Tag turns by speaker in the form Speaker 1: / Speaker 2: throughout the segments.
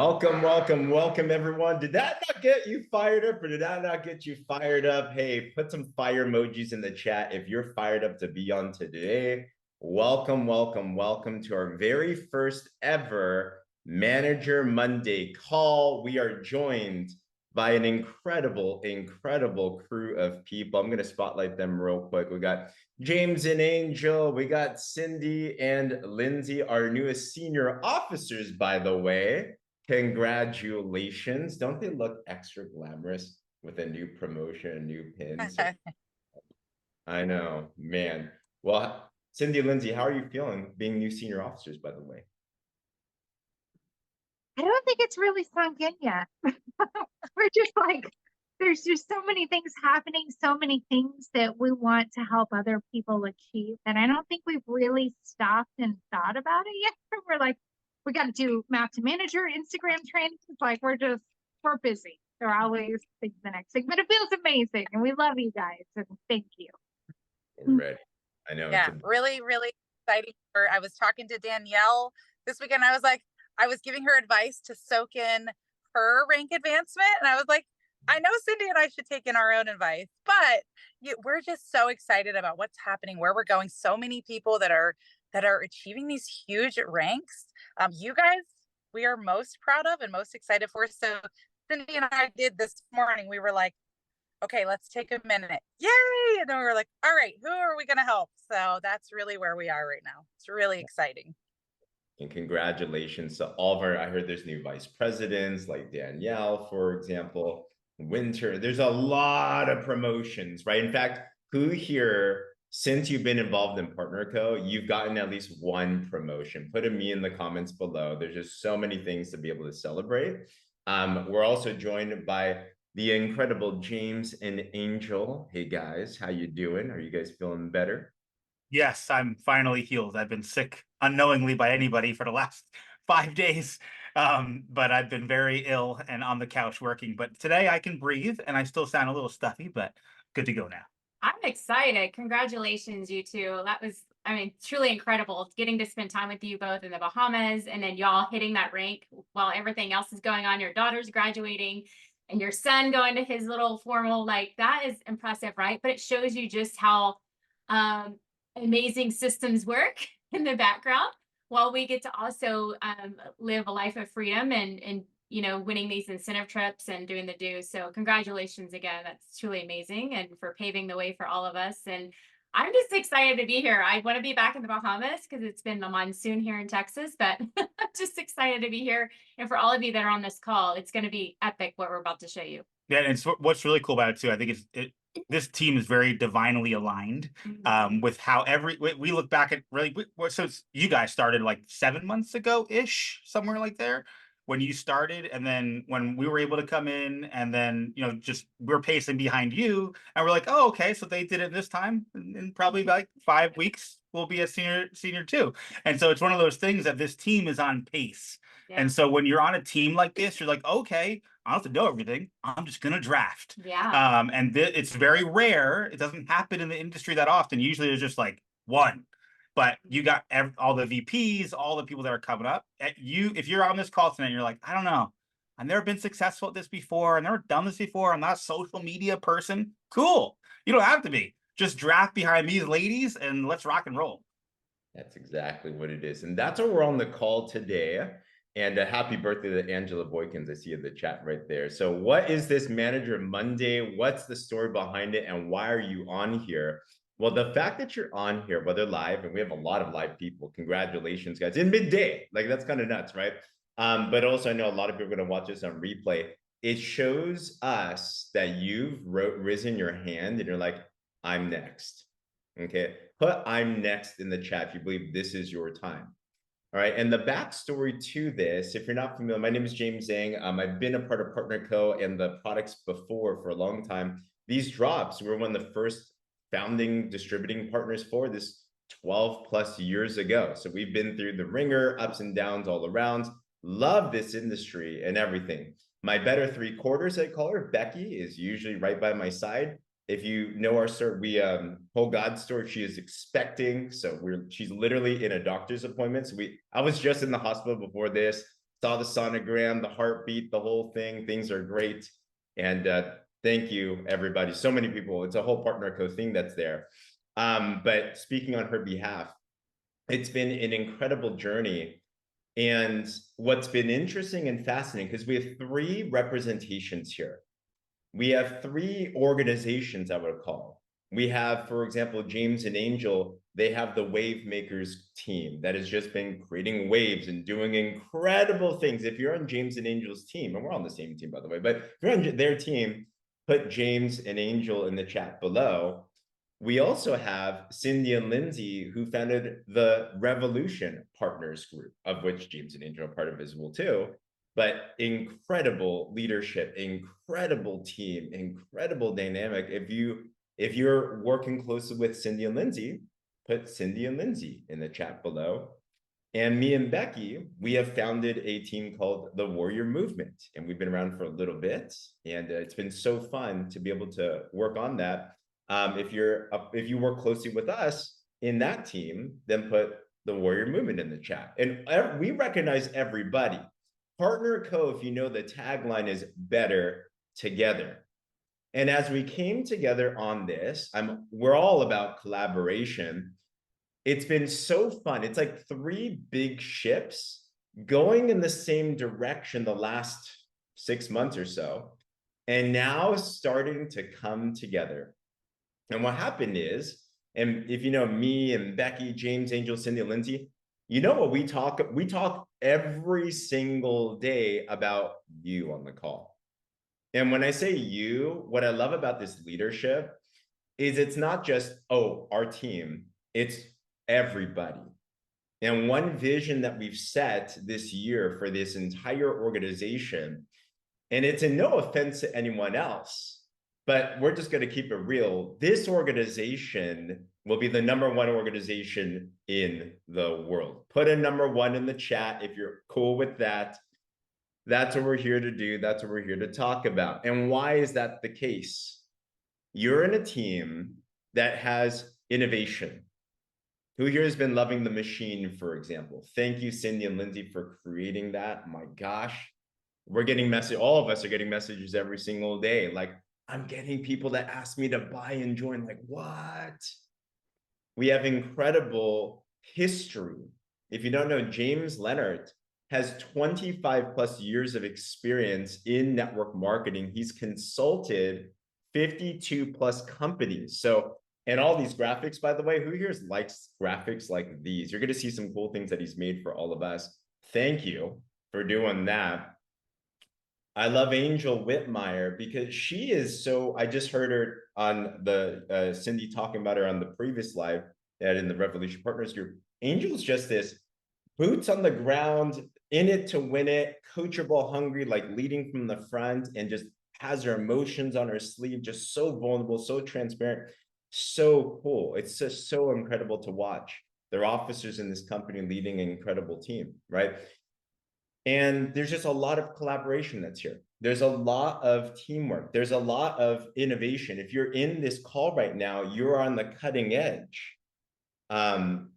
Speaker 1: Welcome, welcome, welcome, everyone. Did that not get you fired up, or did that not get you fired up? Hey, put some fire emojis in the chat if you're fired up to be on today. Welcome, welcome, welcome to our very first ever Manager Monday call. We are joined by an incredible crew of people. I'm going to spotlight them real quick. We got James and Angel. We got Cindy and Lindsay, our newest senior officers, by the way. Congratulations. Don't they look extra glamorous with a new promotion, a new pin? So I know, man. Well, Cindy, Lindsay, how are you feeling being new senior officers, by the way?
Speaker 2: I don't think it's really sunk in yet. We're just like, there's just so many things happening, so many things that we want to help other people achieve. And I don't think we've really stopped and thought about it yet. We're like, we got to do map to manager, Instagram trainings. Like, we're busy. They're always thinking the next thing, but it feels amazing. And we love you guys. And thank you.
Speaker 1: We're ready. I know.
Speaker 3: Yeah, really exciting. I was talking to Danielle this weekend. I was giving her advice to soak in her rank advancement. And I was like, I know Cindy and I should take in our own advice, but we're just so excited about what's happening, where we're going. So many people that are achieving these huge ranks. You guys, we are most proud of and most excited for. So Cindy and I did this morning. We were like, okay, let's take a minute. Yay! And then we were like, all right, who are we going to help? So that's really where we are right now. It's really exciting.
Speaker 1: And congratulations to all of our, I heard there's new vice presidents like Danielle, for example, Winter. There's a lot of promotions, right? In fact, who here, since you've been involved in PartnerCo, you've gotten at least one promotion? Put a me in the comments below. There's just so many things to be able to celebrate. We're also joined by the incredible James and Angel. Hey guys, how you doing? Are you guys feeling better?
Speaker 4: Yes, I'm finally healed. I've been sick unknowingly by anybody for the last 5 days, but I've been very ill and on the couch working. But today I can breathe, and I still sound a little stuffy, but good to go now.
Speaker 5: I'm excited. Congratulations, you two. That was, truly incredible getting to spend time with you both in the Bahamas, and then y'all hitting that rank while everything else is going on. Your daughter's graduating and your son going to his little formal, like, that is impressive, right? But it shows you just how amazing systems work in the background while we get to also live a life of freedom and winning these incentive trips and doing the do. So congratulations again. That's truly amazing, and for paving the way for all of us. And I'm just excited to be here. I want to be back in the Bahamas because it's been the monsoon here in Texas, but I'm just excited to be here. And for all of you that are on this call, it's going to be epic what we're about to show you.
Speaker 4: Yeah, and what's really cool about it too, I think this team is very divinely aligned with how we look back at so you guys started like 7 months ago ish, somewhere like there when you started, and then when we were able to come in, and then just we're pacing behind you, and we're like, oh, okay, so they did it this time, and probably like 5 weeks we'll be a senior too. And so it's one of those things that this team is on pace. Yeah. And so when you're on a team like this, you're like, okay, I don't have to know everything. I'm just going to draft.
Speaker 5: Yeah.
Speaker 4: And it's very rare. It doesn't happen in the industry that often. Usually there's just like one. But you got all the VPs, all the people that are coming up. If you're on this call tonight, and you're like, I don't know. I've never been successful at this before. I've never done this before. I'm not a social media person. Cool. You don't have to be. Just draft behind these ladies and let's rock and roll.
Speaker 1: That's exactly what it is. And that's why we're on the call today. And happy birthday to Angela Boykins. I see in the chat right there. So what is this Manager Monday? What's the story behind it? And why are you on here? Well, the fact that you're on here, whether live, and we have a lot of live people, congratulations, guys, in midday. Like, that's kind of nuts, right? But also, I know a lot of people are going to watch this on replay. It shows us that you've risen your hand and you're like, I'm next. Okay, put I'm next in the chat if you believe this is your time. All right, and the backstory to this, if you're not familiar, my name is James Zhang. I've been a part of PartnerCo and the products before for a long time. These drops were one of the first founding distributing partners for this 12 plus years ago. So we've been through the ringer, ups and downs all around. Love this industry and everything. My better three quarters, I call her, Becky, is usually right by my side. If you know our story, we whole God story, she is expecting. So she's literally in a doctor's appointment. So I was just in the hospital before this. Saw the sonogram, the heartbeat, the whole thing. Things are great. And thank you, everybody. So many people. It's a whole partner co thing that's there. But speaking on her behalf, it's been an incredible journey. And what's been interesting and fascinating, because we have 3 representations here. We have 3 organizations, I would call. We have, for example, James and Angel. They have the Wayvmakers team that has just been creating waves and doing incredible things. If you're on James and Angel's team, and we're on the same team, by the way, but if you're on their team, put James and Angel in the chat below. We also have Cindy and Lindsay, who founded the Revolution Partners Group, of which James and Angel are part of as well too. But incredible leadership, incredible team, incredible dynamic. If you're working closely with Cindy and Lindsay, put Cindy and Lindsay in the chat below. And me and Becky, we have founded a team called the Warrior Movement, and we've been around for a little bit, and it's been so fun to be able to work on that. If you work closely with us in that team, then put the Warrior Movement in the chat. And we recognize everybody. Partner Co, if you know, the tagline is better together. And as we came together on this, we're all about collaboration. It's been so fun. It's like 3 big ships going in the same direction the last 6 months or so, and now starting to come together. And what happened is, and if you know me and Becky, James, Angel, Cindy, Lindsay, you know what we talk every single day about you on the call. And when I say you, what I love about this leadership is it's not just, oh, our team, it's everybody. And one vision that we've set this year for this entire organization, and it's in no offense to anyone else, but we're just going to keep it real. This organization will be the #1 organization in the world. Put a #1 in the chat if you're cool with that. That's what we're here to do. That's what we're here to talk about. And why is that the case? You're in a team that has innovation. Who here has been loving the machine, for example? Thank you, Cindy and Lindsay, for creating that. My gosh, we're getting messages. All of us are getting messages every single day. Like, I'm getting people that ask me to buy and join. Like, what? We have incredible history. If you don't know, James Leonard has 25+ years of experience in network marketing. He's consulted 52+ companies. So, and all these graphics, by the way, who here likes graphics like these? You're going to see some cool things that he's made for all of us. Thank you for doing that. I love Angel Whitmire because she is so, I just heard her on the, Cindy talking about her on the previous live that in the Revolution Partners group. Angel's just this boots on the ground, in it to win it, coachable, hungry, like leading from the front, and just has her emotions on her sleeve, just so vulnerable, so transparent, so cool. It's just so incredible to watch. They're officers in this company leading an incredible team, right? And there's just a lot of collaboration that's here. There's a lot of teamwork. There's a lot of innovation. If you're in this call right now, you're on the cutting edge.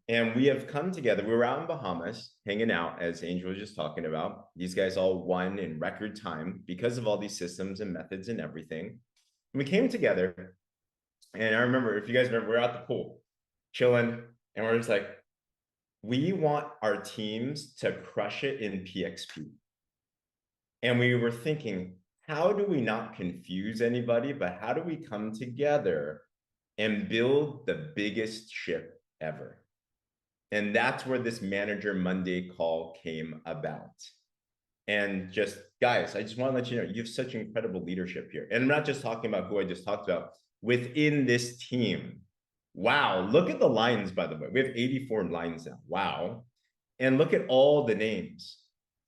Speaker 1: And we have come together. We were out in Bahamas hanging out, as Angel was just talking about. These guys all won in record time because of all these systems and methods and everything. And we came together. And I remember, if you guys remember, we're at the pool chilling, and we're just like, we want our teams to crush it in PXP. And we were thinking, how do we not confuse anybody, but how do we come together and build the biggest ship ever? And that's where this Manager Monday call came about. And just, guys, I just want to let you know, you have such incredible leadership here. And I'm not just talking about who I just talked about. Within this team, wow, look at the lines, by the way. We have 84 lines now. Wow. And look at all the names.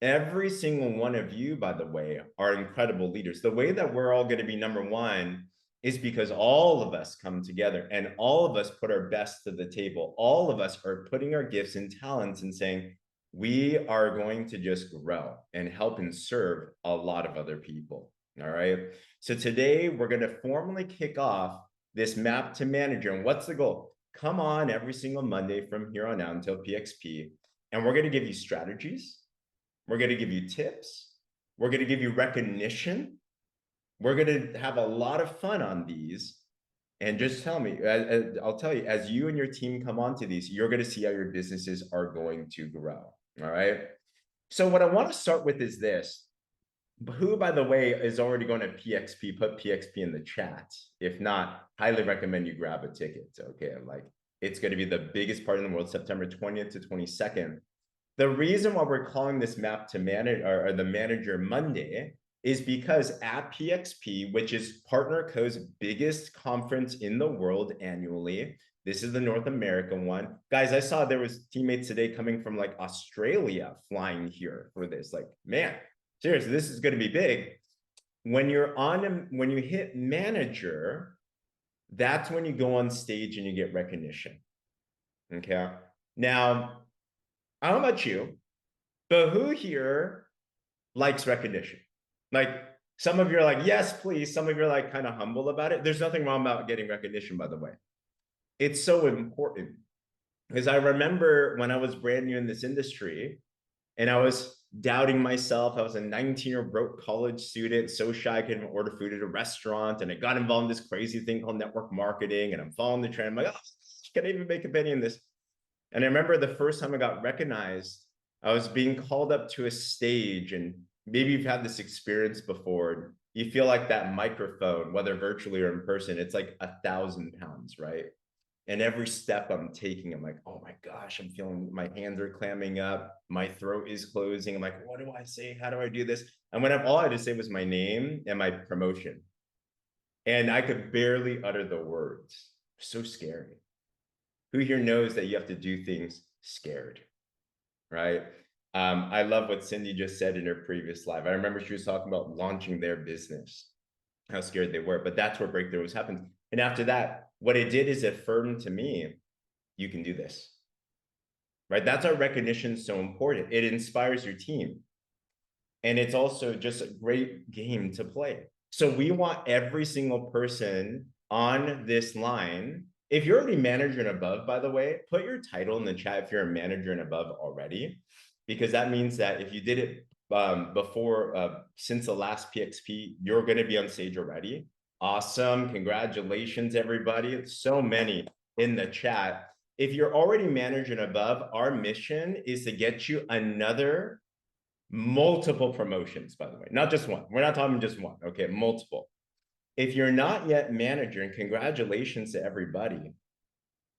Speaker 1: Every single one of you, by the way, are incredible leaders. The way that we're all going to be #1 is because all of us come together and all of us put our best to the table. All of us are putting our gifts and talents and saying, we are going to just grow and help and serve a lot of other people. All right. So today we're going to formally kick off this map to manager. And what's the goal? Come on every single Monday from here on out until PXP. And we're going to give you strategies. We're going to give you tips. We're going to give you recognition. We're going to have a lot of fun on these. And just tell me, I'll tell you, as you and your team come onto these, you're going to see how your businesses are going to grow. All right. So what I want to start with is this. Who, by the way, is already going to PXP, put PXP in the chat. If not, highly recommend you grab a ticket. Okay. Like, it's going to be the biggest part in the world, September 20th to 22nd. The reason why we're calling this map to manage or the Manager Monday is because at PXP, which is Partner Co's biggest conference in the world annually, this is the North American one. Guys, I saw there was teammates today coming from like Australia flying here for this. Like, man, seriously, this is going to be big. When you hit Manager, that's when you go on stage and you get recognition. Okay. Now, I don't know about you, but who here likes recognition? Like, some of you are like, yes, please. Some of you are like kind of humble about it. There's nothing wrong about getting recognition, by the way. It's so important because I remember when I was brand new in this industry and I was doubting myself. I was a 19-year-old broke college student, so shy I couldn't even order food at a restaurant. And I got involved in this crazy thing called network marketing. And I'm following the trend. I'm like, oh, can I even make a penny in this? And I remember the first time I got recognized, I was being called up to a stage, and maybe you've had this experience before. You feel like that microphone, whether virtually or in person, it's like 1,000 pounds, right? And every step I'm taking, I'm like, oh my gosh, I'm feeling my hands are clamming up. My throat is closing. I'm like, what do I say? How do I do this? And when all I had to say was my name and my promotion. And I could barely utter the words. So scary. Who here knows that you have to do things scared, right? I love what Cindy just said in her previous live. I remember she was talking about launching their business, how scared they were, but that's where breakthroughs happen. And after that, what it did is affirm to me, you can do this, right? That's our recognition so important. It inspires your team. And it's also just a great game to play. So we want every single person on this line. If you're already manager and above, by the way, put your title in the chat if you're a manager and above already, because that means that if you did it before, since the last PXP, you're going to be on stage already. Awesome. Congratulations, everybody. It's so many in the chat. If you're already manager and above, our mission is to get you another multiple promotions, by the way, not just one. We're not talking just one. Okay, multiple. If you're not yet manager, and congratulations to everybody,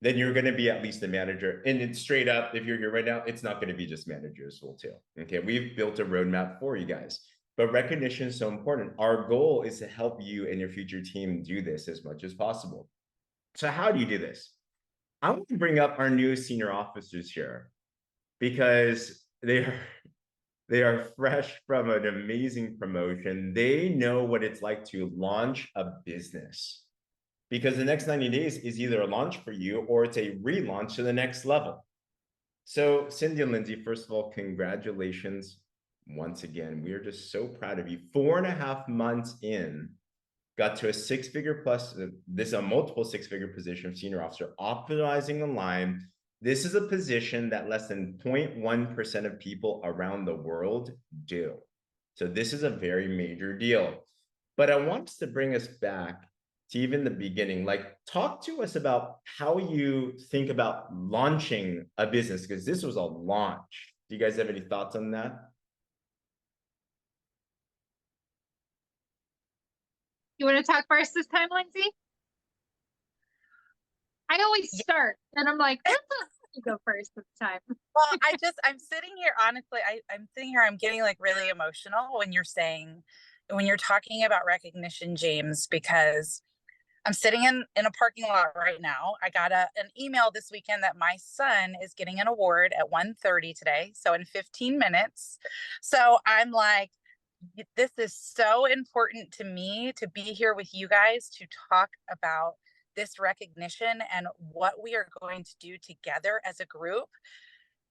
Speaker 1: then you're going to be at least a manager. And it's straight up, if you're here right now, it's not going to be just manager as well too. Okay, we've built a roadmap for you guys. But recognition is so important. Our goal is to help you and your future team do this as much as possible. So how do you do this? I want to bring up our new senior officers here because they are fresh from an amazing promotion. They know what it's like to launch a business, because the next 90 days is either a launch for you or it's a relaunch to the next level. So Cindy and Lindsay, first of all, congratulations once again. We are just so proud of you. 4.5 months in, got to a 6-figure plus, this is a multiple 6-figure position of senior officer, optimizing the line. This is a position that less than 0.1% of people around the world do. So this is a very major deal. But I want us to bring us back to even the beginning. Like, talk to us about how you think about launching a business, because this was a launch. Do you guys have any thoughts on that?
Speaker 2: You want to talk first this time, Lindsay? I always start, and I'm like, you go first this time.
Speaker 3: Well, I'm sitting here, honestly, I'm sitting here, I'm getting like really emotional when you're talking about recognition, James, because I'm sitting in a parking lot right now. I got an email this weekend that my son is getting an award at 1:30 today. So in 15 minutes. So I'm like, this is so important to me to be here with you guys to talk about this recognition and what we are going to do together as a group.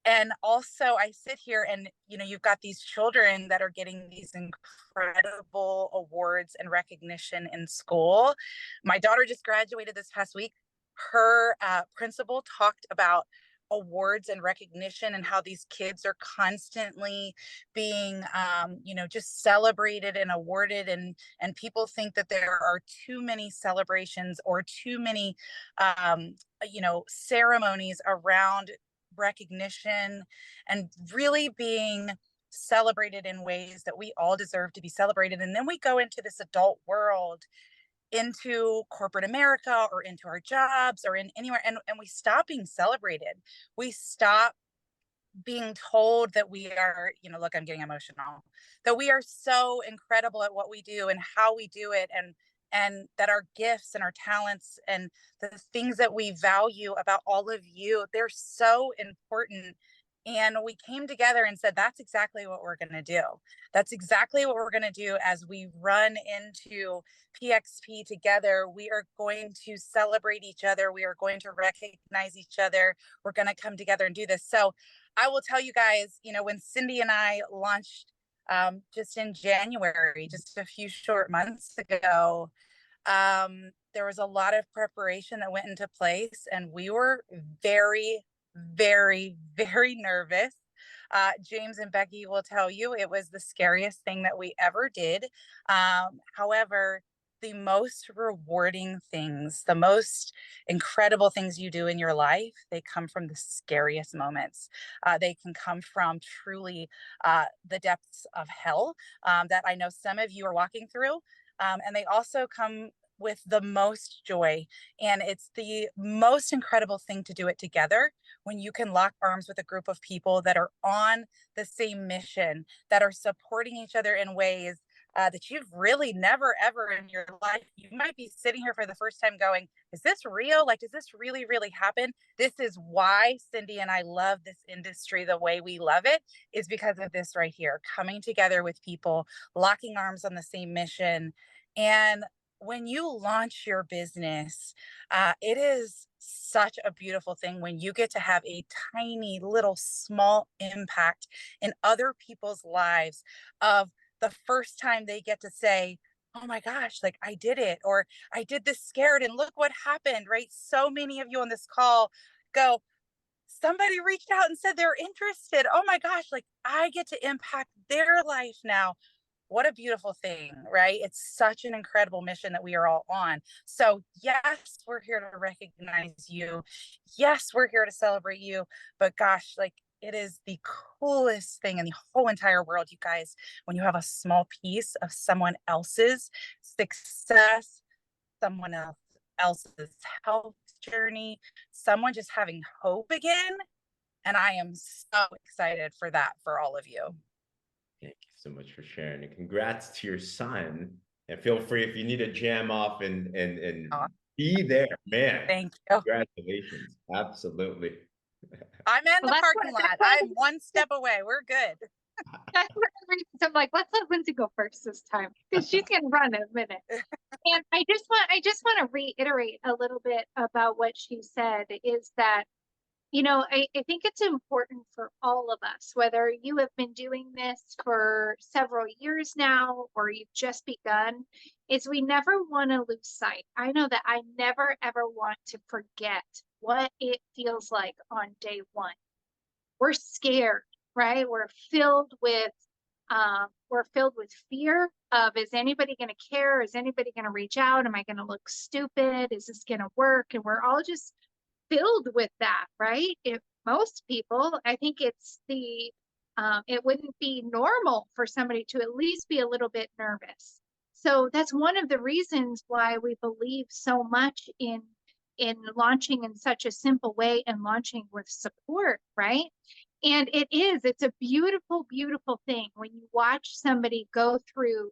Speaker 3: And also I sit here and, you've got these children that are getting these incredible awards and recognition in school. My daughter just graduated this past week. Her principal talked about awards and recognition, and how these kids are constantly being just celebrated and awarded, and people think that there are too many celebrations or too many ceremonies around recognition, and really being celebrated in ways that we all deserve to be celebrated. And then we go into this adult world, into corporate America, or into our jobs, or in anywhere, and we stop being celebrated. We stop being told that we are, look, I'm getting emotional, that we are so incredible at what we do and how we do it, and that our gifts and our talents and the things that we value about all of you, they're so important. And we came together and said, that's exactly what we're going to do. That's exactly what we're going to do as we run into PXP together. We are going to celebrate each other. We are going to recognize each other. We're going to come together and do this. So I will tell you guys, when Cindy and I launched just in January, just a few short months ago, there was a lot of preparation that went into place, and we were very, very, very nervous. James and Becky will tell you it was the scariest thing that we ever did. However, the most rewarding things, the most incredible things you do in your life, they come from the scariest moments. They can come from truly the depths of hell that I know some of you are walking through. And they also come with the most joy. And it's the most incredible thing to do it together, when you can lock arms with a group of people that are on the same mission, that are supporting each other in ways that you've really never, ever in your life. You might be sitting here for the first time going, is this real? Like, does this really, really happen? This is why Cindy and I love this industry the way we love it, is because of this right here, coming together with people, locking arms on the same mission. And when you launch your business, it is such a beautiful thing when you get to have a tiny little small impact in other people's lives, of the first time they get to say, oh my gosh, like I did it, or I did this scared and look what happened, right? So many of you on this call go, somebody reached out and said they're interested. Oh my gosh, like I get to impact their life now. What a beautiful thing, right? It's such an incredible mission that we are all on. So yes, we're here to recognize you. Yes, we're here to celebrate you. But gosh, like it is the coolest thing in the whole entire world, you guys, when you have a small piece of someone else's success, someone else's health journey, someone just having hope again. And I am so excited for that for all of you.
Speaker 1: Thank you so much for sharing, and congrats to your son. And feel free if you need to jam off and be there, man.
Speaker 3: Thank you.
Speaker 1: Congratulations. Absolutely.
Speaker 3: I'm in
Speaker 2: Well,
Speaker 3: the
Speaker 2: that's
Speaker 3: parking
Speaker 2: what-
Speaker 3: lot.
Speaker 2: that's
Speaker 3: I'm one step away. We're good.
Speaker 2: That's one of the reasons I'm like, let's let Lindsay go first this time, because she's gonna run in a minute. And I just want to reiterate a little bit about what she said, is that, I think it's important for all of us, whether you have been doing this for several years now or you've just begun, is we never want to lose sight. I know that I never ever want to forget what it feels like on day one. We're scared, right? We're filled with fear of, is anybody going to care? Is anybody going to reach out? Am I going to look stupid? Is this going to work? And we're all just filled with that, right? If most people, I think it wouldn't be normal for somebody to at least be a little bit nervous. So that's one of the reasons why we believe so much in launching in such a simple way and launching with support, right? And it's a beautiful, beautiful thing when you watch somebody go through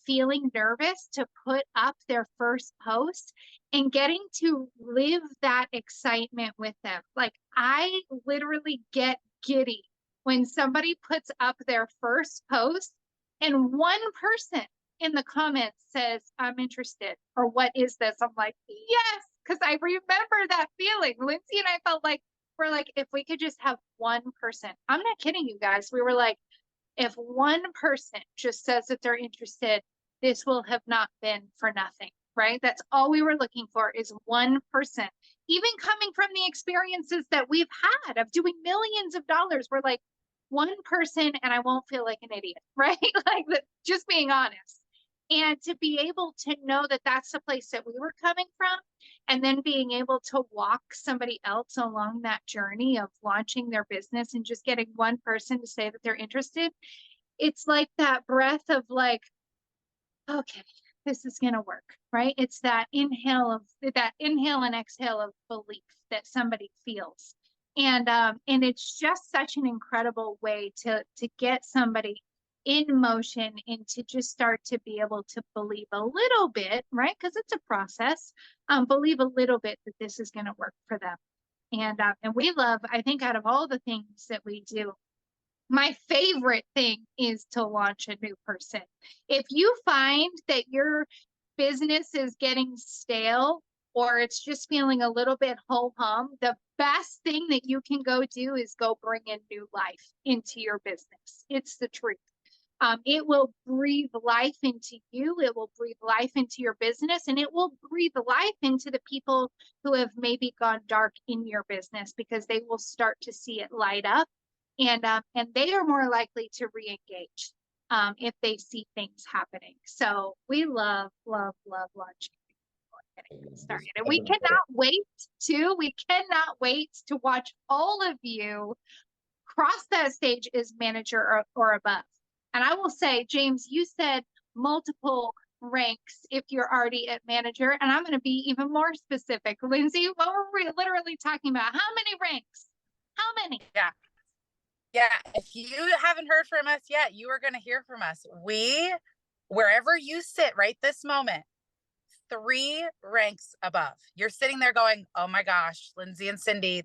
Speaker 2: feeling nervous to put up their first post and getting to live that excitement with them. Like, I literally get giddy when somebody puts up their first post and one person in the comments says, I'm interested, or what is this? I'm like, yes, because I remember that feeling. Lindsay and I felt like, we're like, if we could just have one person, I'm not kidding you guys. We were like, if one person just says that they're interested, this will have not been for nothing, right? That's all we were looking for, is one person. Even coming from the experiences that we've had of doing millions of dollars, we're like, one person and I won't feel like an idiot, right? Like, just being honest. And to be able to know that that's the place that we were coming from, and then being able to walk somebody else along that journey of launching their business and just getting one person to say that they're interested, it's like that breath of like, okay, this is going to work, right? It's that inhale and exhale of belief that somebody feels. And it's just such an incredible way to get somebody in motion and to just start to be able to believe a little bit, right? Because it's a process, believe a little bit that this is going to work for them. And we love, I think out of all the things that we do, my favorite thing is to launch a new person. If you find that your business is getting stale or it's just feeling a little bit ho-hum, the best thing that you can go do is go bring in new life into your business. It's the truth. It will breathe life into you. It will breathe life into your business, and it will breathe life into the people who have maybe gone dark in your business, because they will start to see it light up. And they are more likely to re-engage if they see things happening. So we love launching getting started. And we cannot wait to watch all of you cross that stage as manager or above. And I will say, James, you said multiple ranks if you're already at manager, and I'm going to be even more specific. Lindsay, what were we literally talking about? How many ranks? How many?
Speaker 3: Yeah, if you haven't heard from us yet, you are going to hear from us. Wherever you sit right this moment, 3 ranks above. You're sitting there going, oh my gosh, Lindsay and Cindy,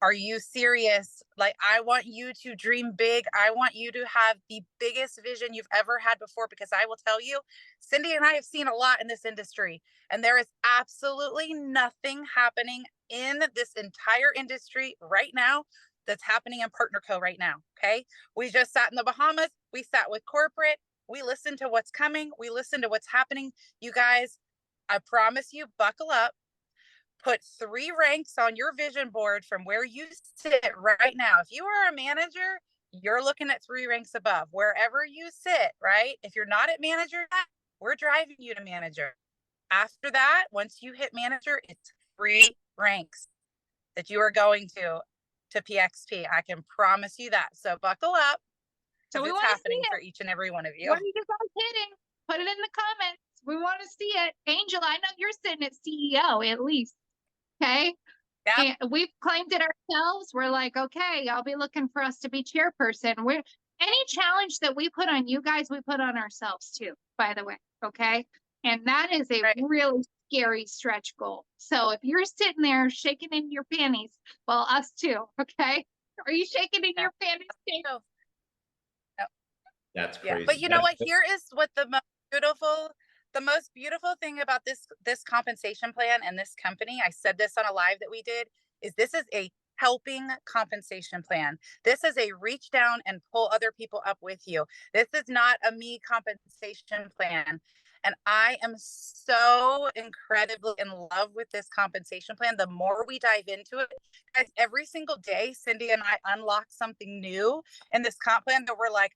Speaker 3: are you serious? Like, I want you to dream big. I want you to have the biggest vision you've ever had before, because I will tell you, Cindy and I have seen a lot in this industry, and there is absolutely nothing happening in this entire industry right now that's happening in PartnerCo right now. Okay. We just sat in the Bahamas. We sat with corporate. We listened to what's coming. We listened to what's happening. You guys, I promise you, buckle up. Put 3 ranks on your vision board from where you sit right now. If you are a manager, you're looking at 3 ranks above. Wherever you sit, right? If you're not at manager, we're driving you to manager. After that, once you hit manager, it's 3 ranks that you are going to PXP. I can promise you that. So buckle up.
Speaker 2: So
Speaker 3: it's happening for each and every one of you.
Speaker 2: What are you guys hitting? Put it in the comments. We want to see it. Angel, I know you're sitting at CEO at least. Okay. Yep. And we've claimed it ourselves. We're like, okay, I'll be looking for us to be chairperson. Any challenge that we put on you guys, we put on ourselves too, by the way. Okay. And that is a really scary stretch goal. So if you're sitting there shaking in your panties, well, us too. Okay. Are you shaking in your panties too?
Speaker 3: No.
Speaker 1: That's crazy.
Speaker 3: Yeah. But you know what? Here is what the most beautiful thing about this compensation plan and this company, I said this on a live that we did, is this is a helping compensation plan. This is a reach down and pull other people up with you. This is not a me compensation plan. And I am so incredibly in love with this compensation plan. The more we dive into it, guys, every single day, Cindy and I unlock something new in this comp plan that we're like,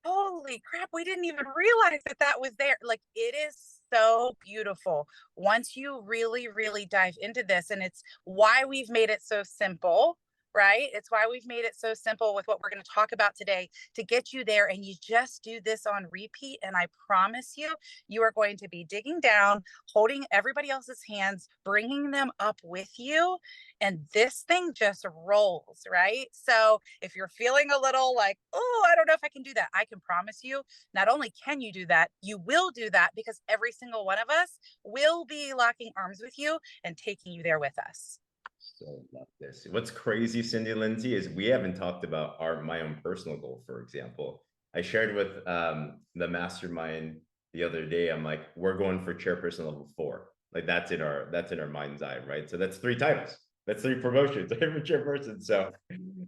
Speaker 3: holy crap, we didn't even realize that was there. Like, it is so beautiful once you really, really dive into this. And it's why we've made it so simple, right? It's why we've made it so simple with what we're going to talk about today to get you there. And you just do this on repeat. And I promise you, you are going to be digging down, holding everybody else's hands, bringing them up with you. And this thing just rolls, right? So if you're feeling a little like, oh, I don't know if I can do that, I can promise you, not only can you do that, you will do that, because every single one of us will be locking arms with you and taking you there with us.
Speaker 1: So love this. What's crazy, Cindy, Lindsay, is we haven't talked about my own personal goal. For example, I shared with the mastermind the other day. I'm like, we're going for chairperson level 4. Like, that's in our mind's eye, right? So that's 3 titles. That's 3 promotions. Every chairperson. So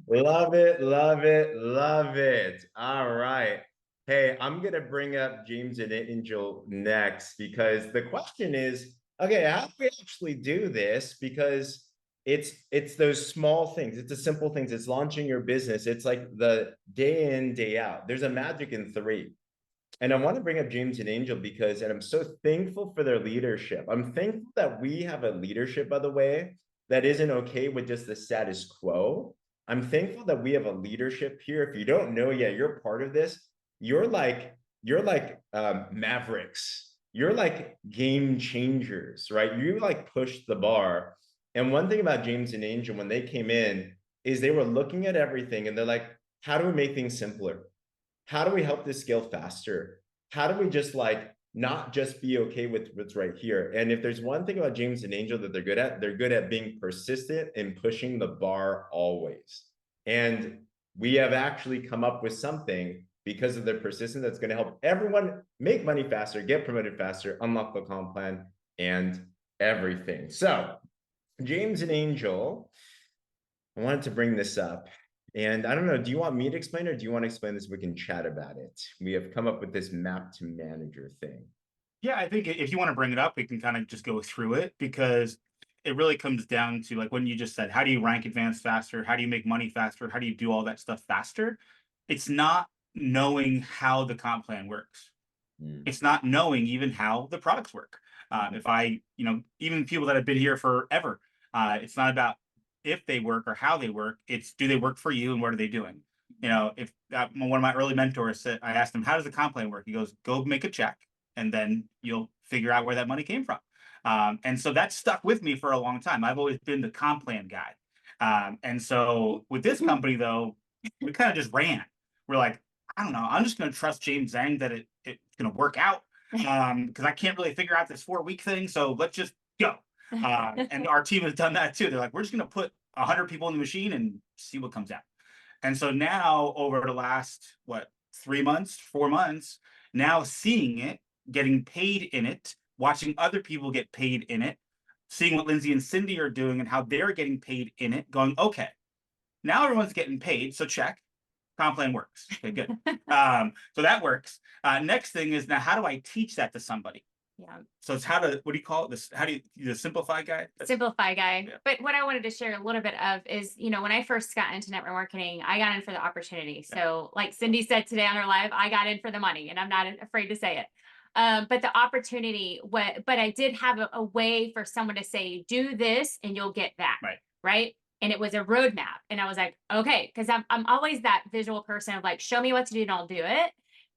Speaker 1: love it, love it, love it. All right. Hey, I'm gonna bring up James and Angel next because the question is, okay, how do we actually do this? Because it's those small things, it's the simple things, it's launching your business, it's like the day in, day out. There's a magic in 3. And I want to bring up James and Angel because, and I'm so thankful for their leadership. I'm thankful that we have a leadership, by the way, that isn't okay with just the status quo. I'm thankful that we have a leadership here. If you don't know yet, you're part of this. You're like mavericks. You're like game changers, right? You like push the bar. And one thing about James and Angel, when they came in, is they were looking at everything and they're like, how do we make things simpler? How do we help this scale faster? How do we just like not just be okay with what's right here? And if there's one thing about James and Angel that they're good at being persistent and pushing the bar always. And we have actually come up with something because of their persistence that's going to help everyone make money faster, get promoted faster, unlock the comp plan, and everything. So, James and Angel, I wanted to bring this up. And I don't know, do you want me to explain or do you want to explain this? We can chat about it. We have come up with this map to manager thing.
Speaker 4: Yeah, I think if you want to bring it up, we can kind of just go through it because it really comes down to like when you just said, how do you rank advance faster? How do you make money faster? How do you do all that stuff faster? It's not knowing how the comp plan works. It's not knowing even how the products work. If I, even people that have been here forever, it's not about if they work or how they work. It's do they work for you and what are they doing? If one of my early mentors said, I asked him, how does the comp plan work? He goes, go make a check and then you'll figure out where that money came from. And so that stuck with me for a long time. I've always been the comp plan guy. And so with this company, though, we kind of just ran. We're like, I don't know. I'm just going to trust James Zhang that it's going to work out because I can't really figure out this 4-week thing. So let's just go. And our team has done that too. They're like, we're just going to put 100 people in the machine and see what comes out. And so now over the last, 3 months, 4 months, now seeing it, getting paid in it, watching other people get paid in it, seeing what Lindsay and Cindy are doing and how they're getting paid in it, going, okay, now everyone's getting paid. So check. Comp plan works. Okay, good. So that works. Next thing is now, how do I teach that to somebody?
Speaker 5: Yeah.
Speaker 4: So it's how to, what do you call it? This, how do you, the simplify guy?
Speaker 5: Simplify guy.
Speaker 4: Yeah.
Speaker 5: But what I wanted to share a little bit of is, when I first got into network marketing, I got in for the opportunity. So like Cindy said today on her live, I got in for the money and I'm not afraid to say it. But the opportunity, but I did have a way for someone to say, do this and you'll get that. Right. And it was a roadmap. And I was like, okay, because I'm always that visual person of like, show me what to do and I'll do it.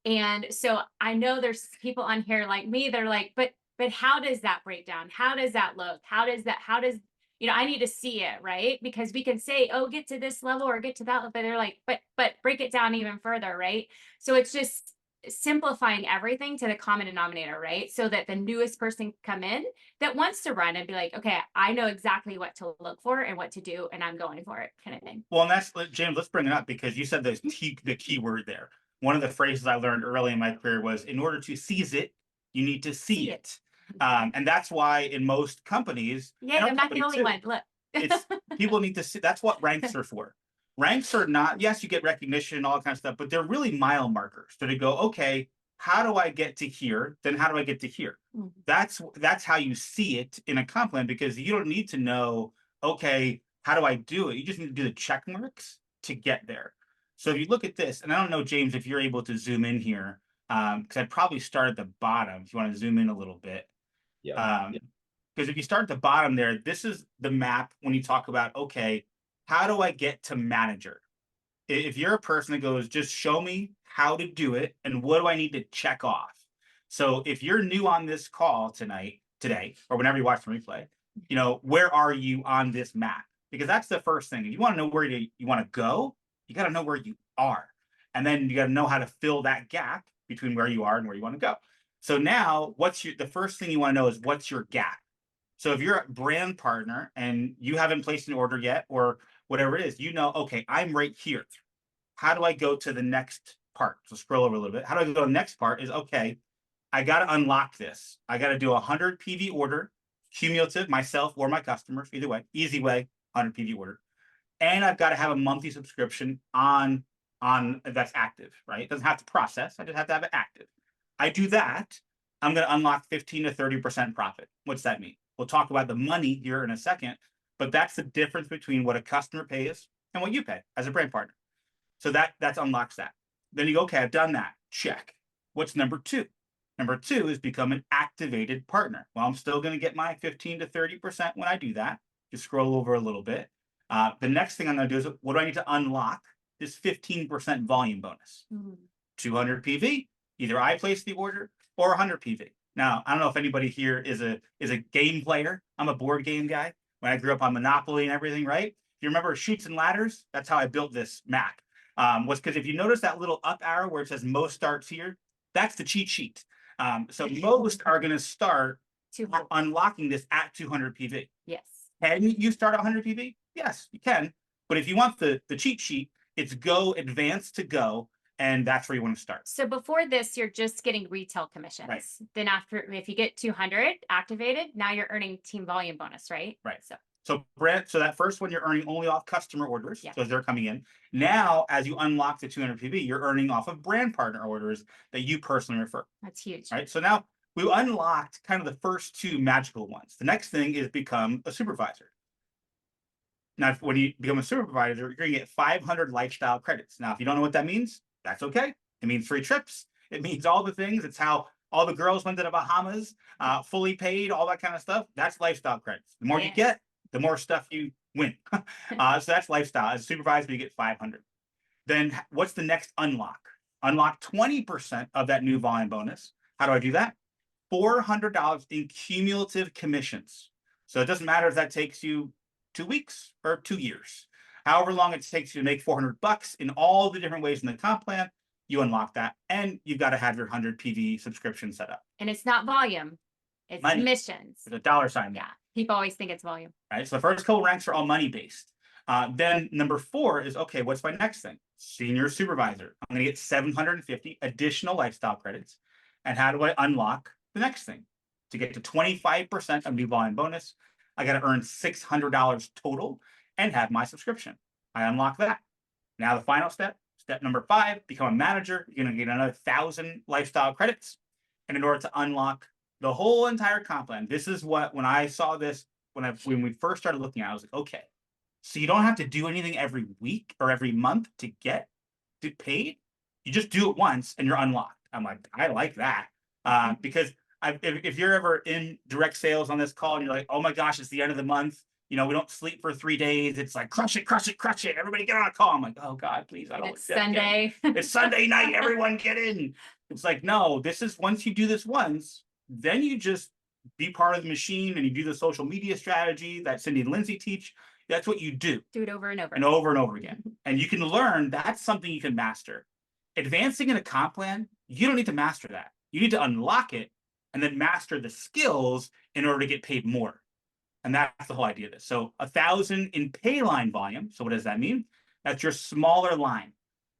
Speaker 5: And so I know there's people on here like me, they're like, but how does that break down? How does that look? How does, I need to see it, right? Because we can say, oh, get to this level or get to that level, but they're like, but break it down even further, right? So it's just simplifying everything to the common denominator, right? So that the newest person come in that wants to run and be like, okay, I know exactly what to look for and what to do, and I'm going for it, kind of thing.
Speaker 4: Well, and that's, James, let's bring it up because you said the key word there. One of the phrases I learned early in my career was, in order to seize it, you need to see it. And that's why in most companies,
Speaker 5: yeah, I'm not the only one. Look,
Speaker 4: it's people need to see. That's what ranks are for. Ranks are not, yes, you get recognition and all that kind of stuff, but they're really mile markers. So to go, okay, how do I get to here? Then how do I get to here? That's how you see it in a comp plan, because you don't need to know, okay, how do I do it? You just need to do the check marks to get there. So if you look at this, and I don't know, James, if you're able to zoom in here, because I'd probably start at the bottom if you want to zoom in a little bit. Because if you start at the bottom there, this is the map when you talk about, okay, how do I get to manager? If you're a person that goes, just show me how to do it and what do I need to check off? So if you're new on this call today, or whenever you watch the replay, where are you on this map? Because that's the first thing. If you want to know where you want to go, you got to know where you are. And then you got to know how to fill that gap between where you are and where you want to go. So now the first thing you want to know is what's your gap? So if you're a brand partner and you haven't placed an order yet or whatever it is, okay, I'm right here. How do I go to the next part? So scroll over a little bit. How do I go to the next part is, okay, I got to unlock this. I got to do 100 PV order, cumulative, myself or my customers, either way, easy way, 100 PV order. And I've got to have a monthly subscription on on that's active, right? It doesn't have to process. I just have to have it active. I do that. I'm going to unlock 15 to 30% profit. What's that mean? We'll talk about the money here in a second, but that's the difference between what a customer pays and what you pay as a brand partner. So that unlocks that. Then you go, okay, I've done that. Check. What's number two? Number two is become an activated partner. Well, I'm still going to get my 15 to 30% when I do that. Just scroll over a little bit. The next thing I'm going to do is, what do I need to unlock? This 15% volume bonus. 200 PV. Either I place the order or 100 PV. Now, I don't know if anybody here is a game player. I'm a board game guy. When I grew up on Monopoly and everything, right? If you remember Chutes and Ladders, that's how I built this map. Was because if you notice that little up arrow where it says most starts here, that's the cheat sheet. So most are going to start unlocking this at 200 PV.
Speaker 5: Yes.
Speaker 4: Can you start at 100 PV? Yes, you can. But if you want the cheat sheet, it's go advanced to go, and that's where you want to start.
Speaker 5: So before this, you're just getting retail commissions.
Speaker 4: Right.
Speaker 5: Then after, if you get 200 activated, now you're earning team volume bonus, right?
Speaker 4: Right.
Speaker 5: So
Speaker 4: So that first one, you're earning only off customer orders.
Speaker 5: Yeah.
Speaker 4: So as they're coming in. Now, as you unlock the 200 PV, you're earning off of brand partner orders that you personally refer.
Speaker 5: that's huge.
Speaker 4: Right. So now we unlocked kind of the first two magical ones. The next thing is become a supervisor. Now, when you become a supervisor, you're going to get 500 lifestyle credits. Now, if you don't know what that means, that's okay. It means free trips. It means all the things. It's how all the girls went to the Bahamas, fully paid, all that kind of stuff. That's lifestyle credits. The more you get, the more stuff you win. So that's lifestyle. As a supervisor, you get 500. Then what's the next unlock? Unlock 20% of that new volume bonus. How do I do that? $400 in cumulative commissions. So it doesn't matter if that takes you 2 weeks or 2 years. However long it takes you to make $400 in all the different ways in the comp plan, you unlock that, and you've got to have your 100 PV subscription set up.
Speaker 5: And it's not volume, it's
Speaker 4: Money.
Speaker 5: commissions.
Speaker 4: There's a dollar sign there.
Speaker 5: Yeah, people always think it's volume.
Speaker 4: Right. So the first couple ranks are all money based. Then number 4 is, okay, what's my next thing? Senior supervisor. I'm going to get 750 additional lifestyle credits. And how do I unlock the next thing? To get to 25% of new volume bonus, I got to earn $600 total and have my subscription. I unlock that. Now the final step, step number 5, become a manager. You're going to get another 1,000 lifestyle credits. And in order to unlock the whole entire comp plan, this is what, when I saw this, when we first started looking at it, I was like, okay, so you don't have to do anything every week or every month to get paid. You just do it once and you're unlocked. I'm like, I like that. Because if you're ever in direct sales on this call and you're like, oh my gosh, it's the end of the month. You know, we don't sleep for 3 days. It's like, crush it, crush it, crush it. Everybody get on a call. I'm like, oh God, please. I don't.
Speaker 5: It's Sunday.
Speaker 4: It's Sunday night. Everyone get in. It's like, no, this is, once you do this once, then you just be part of the machine and you do the social media strategy that Cindy and Lindsay teach. That's what you do.
Speaker 5: Do it over and over.
Speaker 4: And over and over again. And you can learn, that's something you can master. Advancing in a comp plan, you don't need to master that. You need to unlock it and then master the skills in order to get paid more. And that's the whole idea of this. So 1,000 in pay line volume. So what does that mean? That's your smaller line.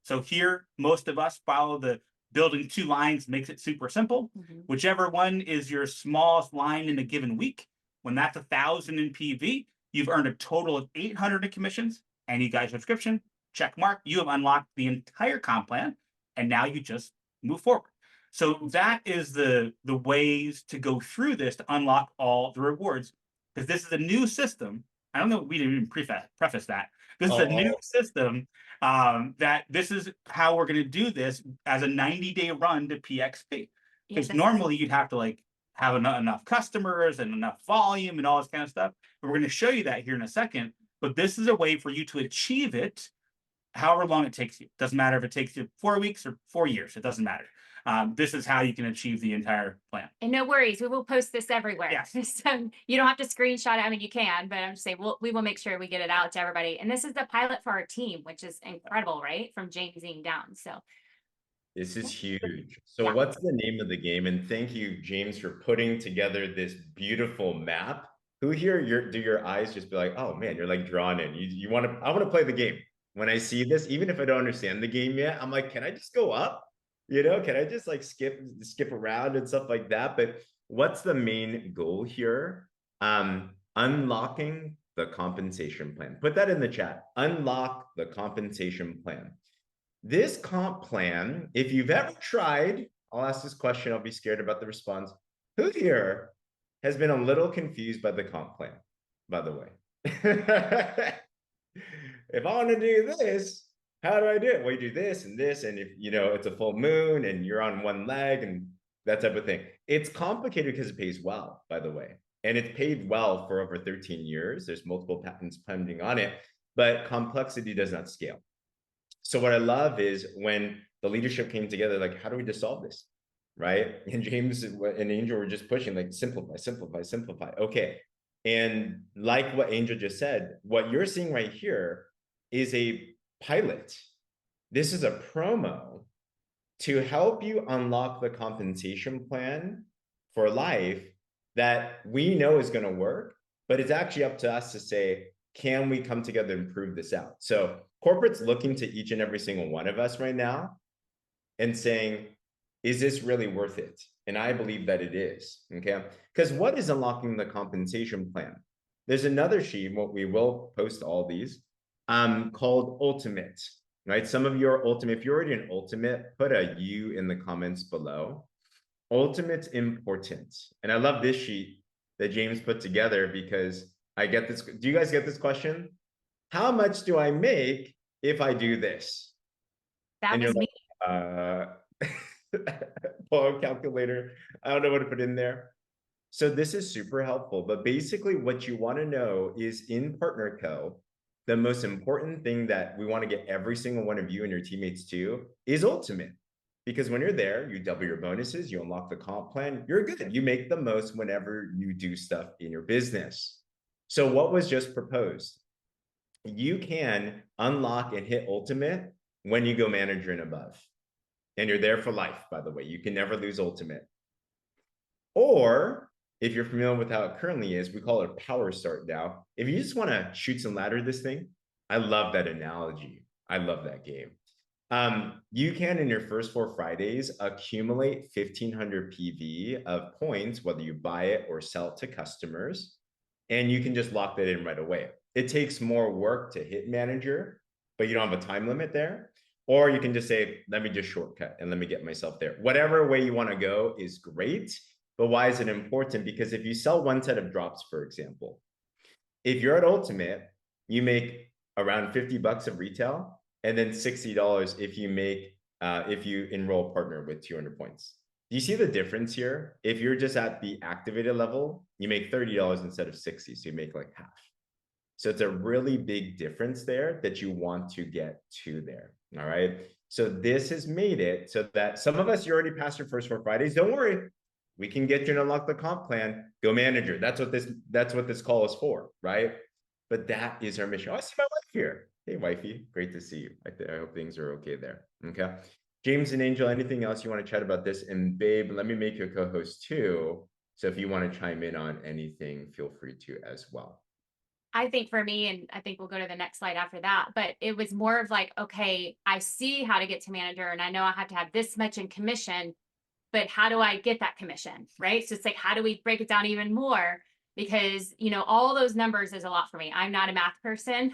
Speaker 4: So here, most of us follow the building 2 lines makes it super simple. Whichever one is your smallest line in a given week, when that's 1,000 in PV, you've earned a total of 800 in commissions and you got a subscription. Check mark. You have unlocked the entire comp plan, and now you just move forward. So that is the ways to go through this to unlock all the rewards. Because this is a new system. I don't know, we didn't even preface that. This is a new system that this is how we're going to do this as a 90-day run to PXP. Because normally you'd have to like have enough customers and enough volume and all this kind of stuff. But we're going to show you that here in a second. But this is a way for you to achieve it however long it takes you. Doesn't matter if it takes you 4 weeks or 4 years. It doesn't matter. This is how you can achieve the entire plan.
Speaker 5: And no worries, we will post this everywhere.
Speaker 4: Yes.
Speaker 5: So you don't have to screenshot it. I mean, you can, but I'm just saying we will make sure we get it out to everybody. And this is the pilot for our team, which is incredible, right? From Jamesing down. So
Speaker 1: this is huge. So what's the name of the game? And thank you, James, for putting together this beautiful map. Who here, do your eyes just be like, oh man, you're like drawn in. I want to play the game. When I see this, even if I don't understand the game yet, I'm like, can I just go up? You know, can I just like skip around and stuff like that? But what's the main goal here? Unlocking the compensation plan. Put that in the chat. Unlock the compensation plan. This comp plan, if you've ever tried, I'll ask this question, I'll be scared about the response. Who here has been a little confused by the comp plan, by the way? If I want to do this, how do I do it? Well, you do this, and if you know it's a full moon and you're on one leg and that type of thing. It's complicated because it pays well, by the way. And it's paid well for over 13 years. There's multiple patents pending on it, but complexity does not scale. So what I love is when the leadership came together, like, how do we just solve this? Right? And James and Angel were just pushing, like, simplify, simplify, simplify. Okay. And like what Angel just said, what you're seeing right here is a pilot. This is a promo to help you unlock the compensation plan for life that we know is going to work, but it's actually up to us to say, can we come together and prove this out? So corporate's looking to each and every single one of us right now and saying, is this really worth it? And I believe that it is, okay? Because what is unlocking the compensation plan? There's another sheet, what we will post all these, called Ultimate, right? Some of you are Ultimate. If you're already an Ultimate, put a U in the comments below. Ultimate's important. And I love this sheet that James put together because I get this. Do you guys get this question? How much do I make if I do this?
Speaker 5: That
Speaker 1: And
Speaker 5: was
Speaker 1: you're
Speaker 5: me.
Speaker 1: like, pull a calculator. I don't know what to put in there. So this is super helpful. But basically what you want to know is in Partner Co, the most important thing that we want to get every single one of you and your teammates to is Ultimate. Because when you're there, you double your bonuses, you unlock the comp plan, you're good. You make the most whenever you do stuff in your business. So what was just proposed? You can unlock and hit Ultimate when you go manager and above. And you're there for life, by the way. You can never lose Ultimate. Or if you're familiar with how it currently is, we call it a power start now. If you just want to shoot some ladder this thing, I love that analogy. I love that game. You can, in your first 4 Fridays, accumulate 1,500 PV of points, whether you buy it or sell it to customers, and you can just lock that in right away. It takes more work to hit manager, but you don't have a time limit there. Or you can just say, let me just shortcut and let me get myself there. Whatever way you want to go is great. But why is it important? Because if you sell one set of drops, for example, if you're at Ultimate, you make around 50 bucks of retail, and then $60 if you make if you enroll partner with 200 points. Do you see the difference here? If you're just at the activated level, you make $30 instead of 60, so you make like half. So it's a really big difference there that you want to get to there. All right. So this has made it so that some of us, you already passed your first 4 Fridays. Don't worry. We can get you to unlock the comp plan. Go manager. That's what this call is for, right? But that is our mission. Oh, I see my wife here. Hey, wifey. Great to see you. I hope things are okay there. Okay. James and Angel, anything else you want to chat about this? And babe, let me make you a co-host too. So if you want to chime in on anything, feel free to as well.
Speaker 5: I think for me, and I think we'll go to the next slide after that, but it was more of like, okay, I see how to get to manager and I know I have to have this much in commission, but how do I get that commission, right? So it's like, how do we break it down even more? Because, you know, all those numbers is a lot for me. I'm not a math person.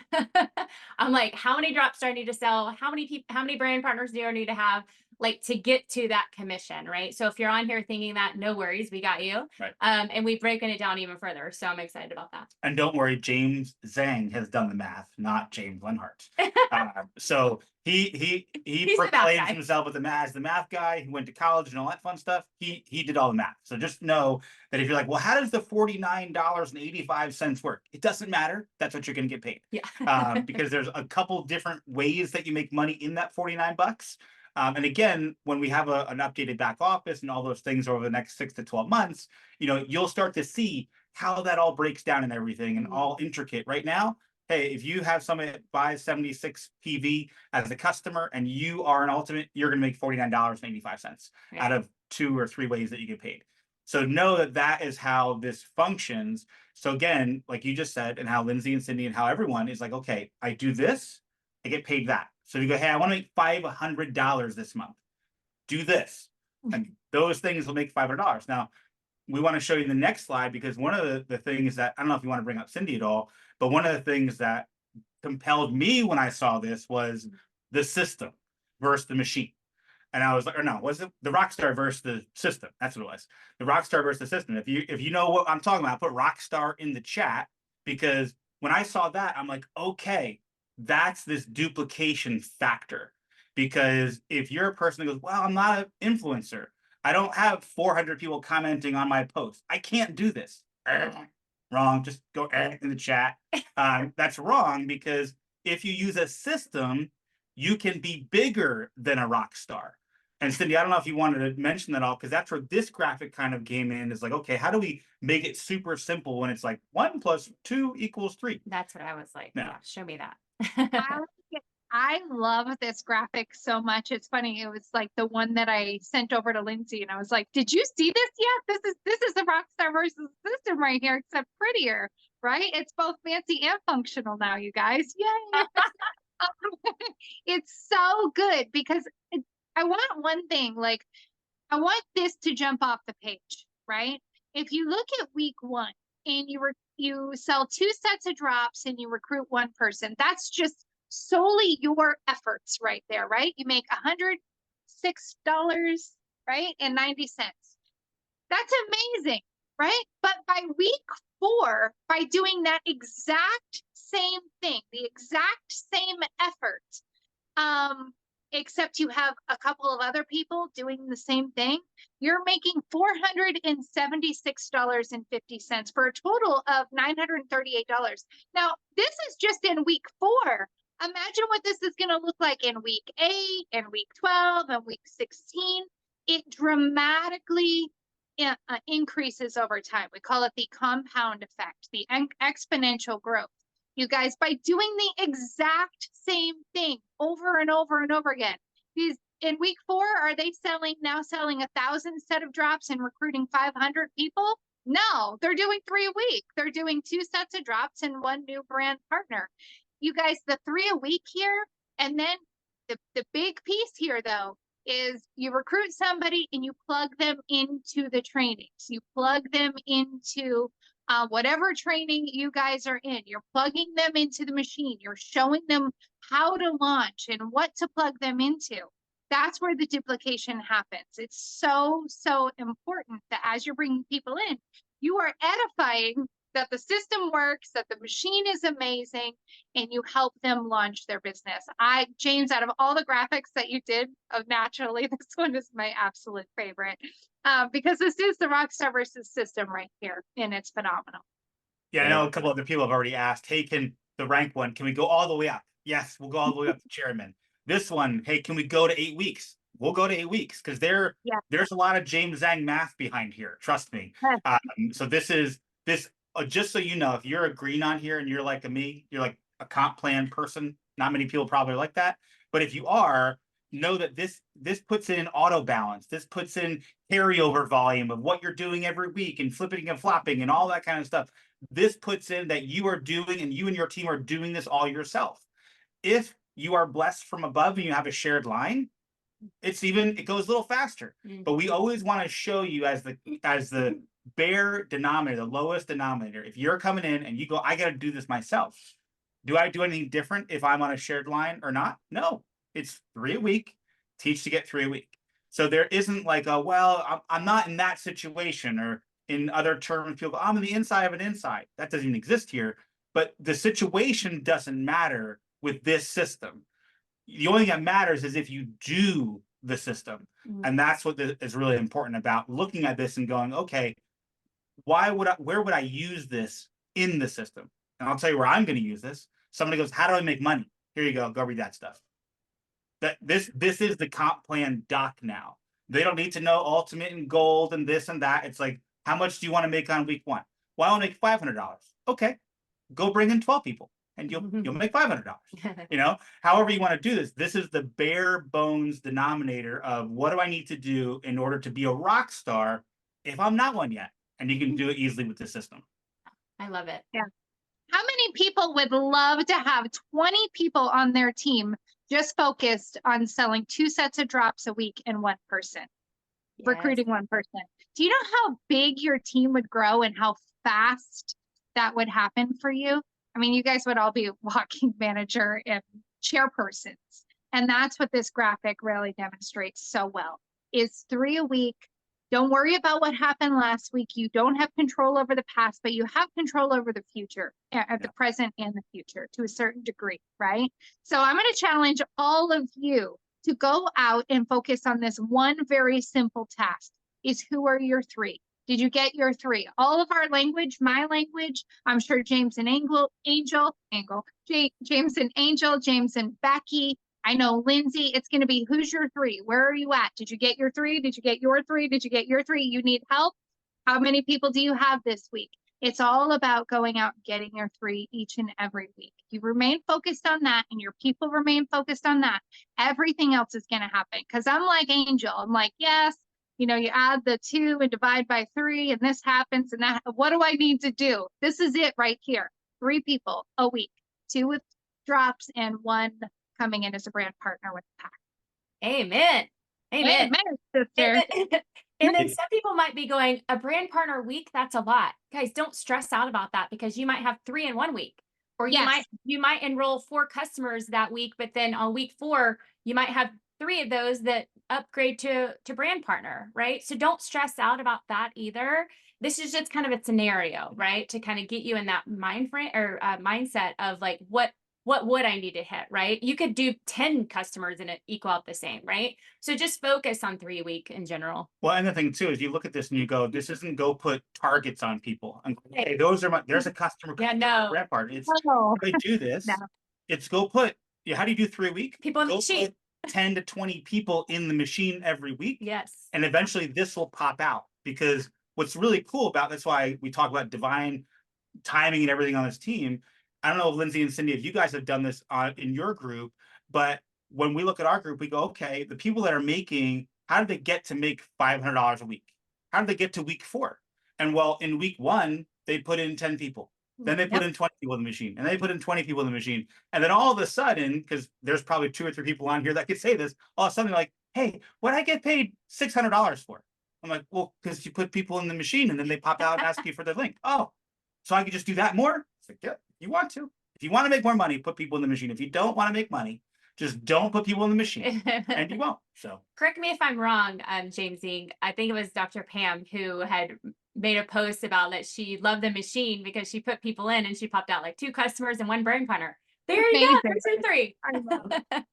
Speaker 5: I'm like, how many drops do I need to sell? How many brand partners do I need to have, like, to get to that commission, right? So if you're on here thinking that, no worries, we got you.
Speaker 4: Right.
Speaker 5: And we've broken it down even further. So I'm excited about that.
Speaker 4: And don't worry, James Zhang has done the math, not James Lenhart. So he
Speaker 5: He's the math
Speaker 4: proclaims
Speaker 5: guy.
Speaker 4: himself as the math guy who went to college and all that fun stuff. He did all the math. So just know that if you're like, well, how does the $49.85 work? It doesn't matter. That's what you're going to get paid.
Speaker 5: Yeah.
Speaker 4: Because there's a couple different ways that you make money in that 49 bucks. And again, when we have an updated back office and all those things over the next 6 to 12 months, you know, you'll start to see how that all breaks down and everything and all intricate. Right now, hey, if you have somebody that buys 76 PV as a customer and you are an Ultimate, you're going to make $49.85 out of 2 or 3 ways that you get paid. So know that that is how this functions. So again, like you just said, and how Lindsay and Cindy and how everyone is like, okay, I do this, I get paid that. So you go, hey, I want to make $500 this month. Do this. And those things will make $500. Now, we want to show you the next slide because one of the things that, I don't know if you want to bring up Cindy at all, but one of the things that compelled me when I saw this was the system, versus the machine. And I was like, or no, was it the Rockstar versus the system? That's what it was. The Rockstar versus the system. If you know what I'm talking about, I put Rockstar in the chat, because when I saw that, I'm like, okay, that's this duplication factor. Because if you're a person that goes, well, I'm not an influencer, I don't have 400 people commenting on my post, I can't do this. Wrong. Just go in the chat. That's wrong, because if you use a system, you can be bigger than a rock star. And Cindy, I don't know if you wanted to mention that all, because that's where this graphic kind of came in, is like, okay, how do we make it super simple when it's like 1 + 2 = 3?
Speaker 5: That's what I was like.
Speaker 4: Yeah.
Speaker 5: Yeah, show me that.
Speaker 2: I love this graphic so much. It's funny. It was like the one that I sent over to Lindsay, and I was like, "Did you see this yet? This is the Rockstar versus system right here, except prettier, right? It's both fancy and functional now, you guys. Yay!" It's so good because I want one thing, like I want this to jump off the page, right? If you look at week 1 and you sell 2 sets of drops and you recruit 1 person, that's just solely your efforts right there, right? You make $106, right? And 90 cents. That's amazing, right? But by week 4, by doing that exact same thing, the exact same effort, except you have a couple of other people doing the same thing, you're making $476.50 for a total of $938. Now, this is just in week 4. Imagine what this is going to look like in week 8, and week 12, and week 16. It dramatically increases over time. We call it the compound effect, the exponential growth. You guys, by doing the exact same thing over and over and over again, these in week 4, are they now selling 1,000 set of drops and recruiting 500 people? No, they're doing 3 a week. They're doing 2 sets of drops and 1 new brand partner. You guys, the 3 a week here, and then the big piece here though is you recruit somebody and you plug them into the trainings. You plug them into whatever training you guys are in. You're plugging them into the machine. You're showing them how to launch and what to plug them into. That's where the duplication happens. It's so, so important that as you're bringing people in, you are edifying that the system works, that the machine is amazing, and you help them launch their business. James, out of all the graphics that you did, naturally, this one is my absolute favorite, because this is the Rockstar versus system right here, and it's phenomenal.
Speaker 4: Yeah, I know a couple other people have already asked, hey, can the rank one, can we go all the way up? Yes, we'll go all the way up to chairman. This one, hey, can we go to 8 weeks? We'll go to 8 weeks, because there's a lot of James Zhang math behind here. Trust me. So this, just so you know, if you're a green on here and you're like me, you're like a comp plan person. Not many people probably like that, but if you are, know that this puts in auto balance. This puts in carryover volume of what you're doing every week and flipping and flopping and all that kind of stuff. This puts in that you are doing, and you and your team are doing this all yourself. If you are blessed from above and you have a shared line, it goes a little faster. But we always want to show you as the bare denominator, the lowest denominator. If you're coming in and you go, I got to do this myself. Do I do anything different if I'm on a shared line or not? No, it's 3 a week. Teach to get 3 a week. So there isn't like I'm not in that situation, or in other terms, people go, I'm in the inside of an inside. That doesn't even exist here. But the situation doesn't matter with this system. The only thing that matters is if you do the system. And that's what is really important about looking at this and going, okay, where would I use this in the system? And I'll tell you where I'm going to use this. Somebody goes, how do I make money? Here you go read that stuff. This is the comp plan doc now. They don't need to know ultimate and gold and this and that. It's like, how much do you want to make on week 1? Well, I want to make $500. Okay, go bring in 12 people and you'll make $500. You know, however you want to do this. This is the bare bones denominator of what do I need to do in order to be a rock star if I'm not one yet. And you can do it easily with the system.
Speaker 5: I love it.
Speaker 2: Yeah. How many people would love to have 20 people on their team just focused on selling 2 sets of drops a week and 1 person, recruiting 1 person? Do you know how big your team would grow and how fast that would happen for you? I mean, you guys would all be walking manager and chairpersons. And that's what this graphic really demonstrates so well, is 3 a week. Don't worry about what happened last week. You don't have control over the past, but you have control over the future, the present and the future to a certain degree, right? So I'm going to challenge all of you to go out and focus on this one very simple task, is who are your 3? Did you get your 3? All of our language, my language, I'm sure James and James and Angel, James and Becky, I know Lindsay, it's going to be, who's your 3? Where are you at? Did you get your 3? Did you get your 3? Did you get your 3? You need help? How many people do you have this week? It's all about going out and getting your 3 each and every week. You remain focused on that and your people remain focused on that. Everything else is going to happen. Because I'm like Angel. I'm like, yes, you know, you add the 2 and divide by 3 and this happens and that. What do I need to do? This is it right here. 3 people a week, 2 with drops and 1 coming in as a brand partner with the pack.
Speaker 5: Amen. Amen.
Speaker 2: Amen, sister.
Speaker 5: And then some people might be going, a brand partner week, that's a lot. Guys, don't stress out about that, because you might have 3 in 1 week. Or you might enroll 4 customers that week, but then on week 4, you might have 3 of those that upgrade to brand partner, right? So don't stress out about that either. This is just kind of a scenario, right? To kind of get you in that mind frame or mindset of like, what would I need to hit, right? You could do 10 customers and it equal out the same, right? So just focus on 3 a week in general.
Speaker 4: Well, and the thing too is you look at this and you go, this isn't go put targets on people. And hey, those are there's a customer.
Speaker 5: Yeah, no.
Speaker 4: Brand partner. It's
Speaker 2: Oh,
Speaker 4: they do this.
Speaker 2: no.
Speaker 4: It's go put. Yeah, how do you do 3 a week?
Speaker 5: People in the
Speaker 4: Go
Speaker 5: machine.
Speaker 4: put 10 to 20 people in the machine every week.
Speaker 5: Yes.
Speaker 4: And eventually this will pop out, because what's really cool about that's why we talk about divine timing and everything on this team. I don't know if Lindsay and Cindy, if you guys have done this in your group, but when we look at our group, we go, okay, the people that are making, how did they get to make $500 a week? How did they get to week 4? And well, in week 1, they put in 10 people. Then they put in 20 people in the machine, and they put in 20 people in the machine. And then all of a sudden, because there's probably 2 or 3 people on here that could say this, all of a sudden like, hey, what did I get paid $600 for? I'm like, well, because you put people in the machine and then they pop out and ask you for the link. Oh, so I could just do that more? It's like, yeah, you want to. If you want to make more money, put people in the machine. If you don't want to make money, just don't put people in the machine, and you won't. So
Speaker 5: correct me if I'm wrong, Jamesing. I think it was Dr. Pam who had made a post about that she loved the machine because she put people in and she popped out like 2 customers and 1 brand partner. There you go. There's your 3.
Speaker 2: I love it. And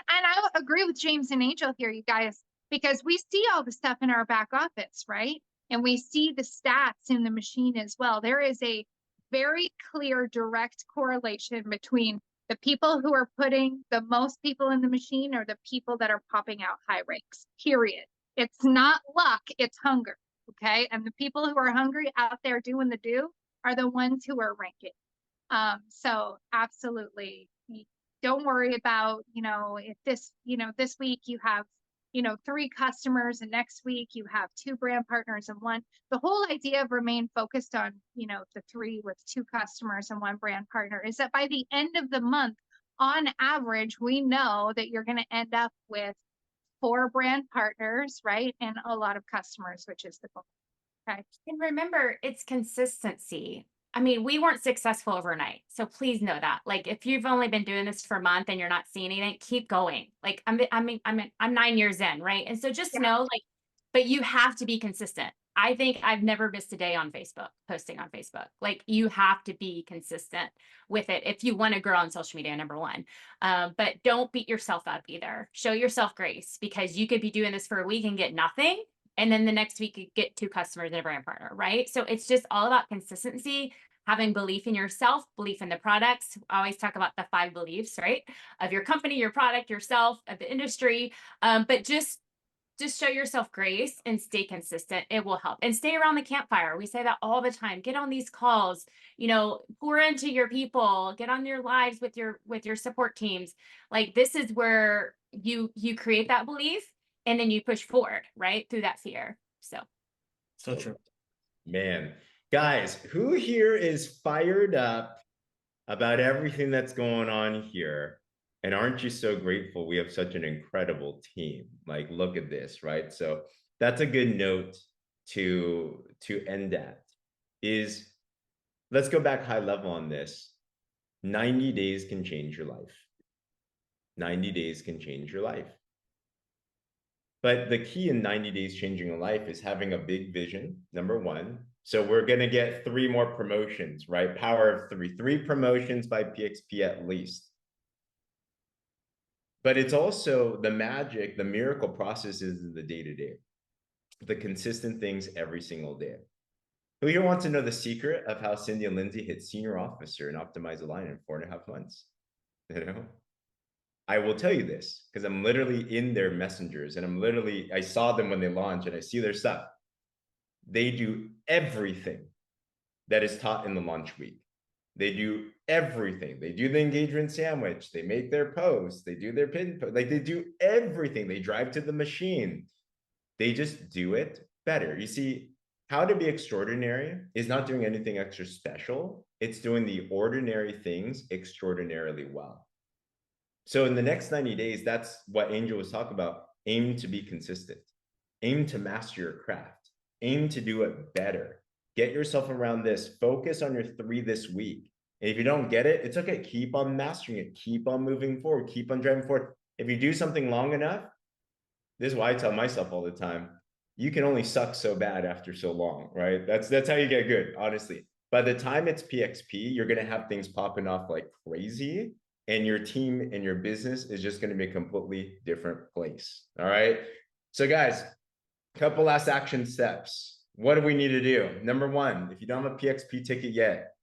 Speaker 2: I agree with James and Angel here, you guys, because we see all the stuff in our back office, right? And we see the stats in the machine as well. There is a very clear direct correlation between the people who are putting the most people in the machine or the people that are popping out high ranks, period. It's not luck, it's hunger, okay? And the people who are hungry out there doing the do are the ones who are ranking. So absolutely, don't worry about, if this, this week you have, 3 customers and next week you have 2 brand partners and 1. The whole idea of remain focused on, the 3 with 2 customers and 1 brand partner is that by the end of the month, on average, we know that you're going to end up with 4 brand partners, right? And a lot of customers, which is the goal. Okay.
Speaker 5: And remember, it's consistency. I mean, we weren't successful overnight. So please know that. Like, if you've only been doing this for a month and you're not seeing anything, keep going. Like, I'm 9 years in, right? And so just know, like, but you have to be consistent. I think I've never missed a day on Facebook, posting on Facebook. Like, you have to be consistent with it if you want to grow on social media, number 1. But don't beat yourself up either. Show yourself grace, because you could be doing this for a week and get nothing. And then the next week you get 2 customers and a brand partner, right? So it's just all about consistency, having belief in yourself, belief in the products. I always talk about the 5 beliefs, right? Of your company, your product, yourself, of the industry. But just show yourself grace and stay consistent. It will help. And stay around the campfire. We say that all the time. Get on these calls, pour into your people, get on your lives with your support teams. Like, this is where you create that belief. And then you push forward, right? Through that fear. So
Speaker 4: true.
Speaker 1: Man, guys, who here is fired up about everything that's going on here? And aren't you so grateful we have such an incredible team? Like, look at this, right? So that's a good note to end at. Is let's go back high level on this. 90 days can change your life. 90 days can change your life. But the key in 90 days changing a life is having a big vision, number one. So we're going to get 3 more promotions, right? Power of 3. 3 promotions by PXP at least. But it's also the magic, the miracle processes in the day-to-day, the consistent things every single day. Who here wants to know the secret of how Cindy and Lindsay hit senior officer and optimize a line in 4.5 months? You know, I will tell you this because I'm literally in their messengers and I saw them when they launched and I see their stuff. They do everything that is taught in the launch week. They do everything. They do the engagement sandwich. They make their posts. They do their pin post. Like they do everything. They drive to the machine. They just do it better. You see, how to be extraordinary is not doing anything extra special. It's doing the ordinary things extraordinarily well. So in the next 90 days, that's what Angel was talking about. Aim to be consistent. Aim to master your craft. Aim to do it better. Get yourself around this. Focus on your 3 this week. And if you don't get it, it's okay. Keep on mastering it. Keep on moving forward. Keep on driving forward. If you do something long enough, this is why I tell myself all the time, you can only suck so bad after so long, right? That's how you get good, honestly. By the time it's PXP, you're going to have things popping off like crazy. And your team and your business is just going to be a completely different place. All right. So guys, couple last action steps. What do we need to do? Number 1, if you don't have a PXP ticket yet,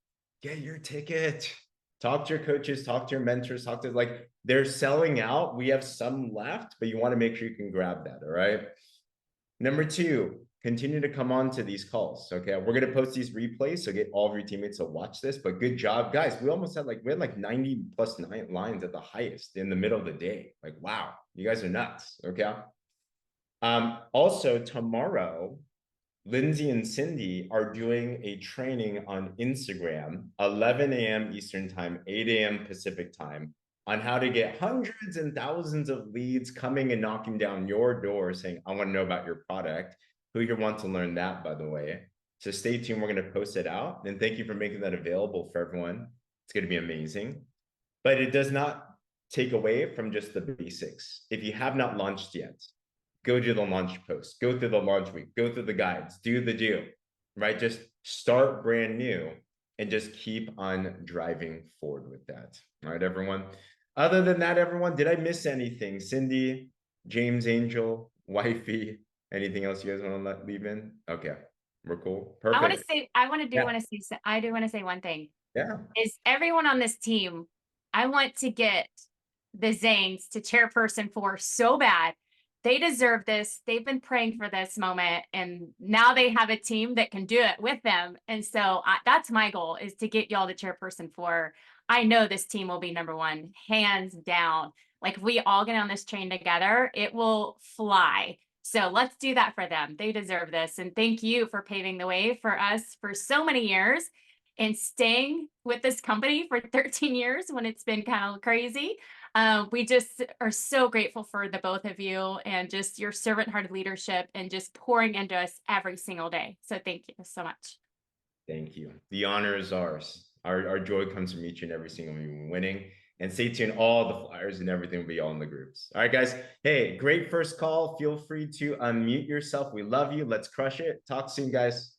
Speaker 1: get your ticket. Talk to your coaches, talk to your mentors, talk to they're selling out. We have some left, but you want to make sure you can grab that. All right. Number 2, continue to come on to these calls. Okay. We're going to post these replays. So get all of your teammates to watch this, but good job, guys. We almost had we had 90 plus 9 lines at the highest in the middle of the day. Wow, you guys are nuts. Okay. Also tomorrow, Lindsay and Cindy are doing a training on Instagram, 11 a.m. Eastern time, 8 a.m. Pacific time, on how to get hundreds and thousands of leads coming and knocking down your door saying, I want to know about your product. Who here wants to learn that, by the way? So stay tuned. We're going to post it out. And thank you for making that available for everyone. It's going to be amazing. But it does not take away from just the basics. If you have not launched yet, go do the launch post, go through the launch week, go through the guides, do the do, right? Just start brand new and just keep on driving forward with that. All right, everyone. Other than that, everyone, did I miss anything? Cindy, James, Angel, Wifey, anything else you guys want to leave in? Okay, we're cool. Perfect.
Speaker 5: I do want to say one thing.
Speaker 1: Yeah.
Speaker 5: Is everyone on this team, I want to get the Zangs to chairperson for so bad. They deserve this. They've been praying for this moment, and now they have a team that can do it with them. And so that's my goal, is to get y'all to chairperson for. I know this team will be number 1, hands down. If we all get on this train together, it will fly. So let's do that for them. They deserve this. And thank you for paving the way for us for so many years and staying with this company for 13 years when it's been kind of crazy. We just are so grateful for the both of you and just your servant-hearted leadership and just pouring into us every single day. So thank you so much.
Speaker 1: Thank you. The honor is ours. Our joy comes from each and every single one of you winning. And stay tuned. All the flyers and everything will be all in the groups. All right, guys. Hey, great first call. Feel free to unmute yourself. We love you. Let's crush it. Talk soon, guys.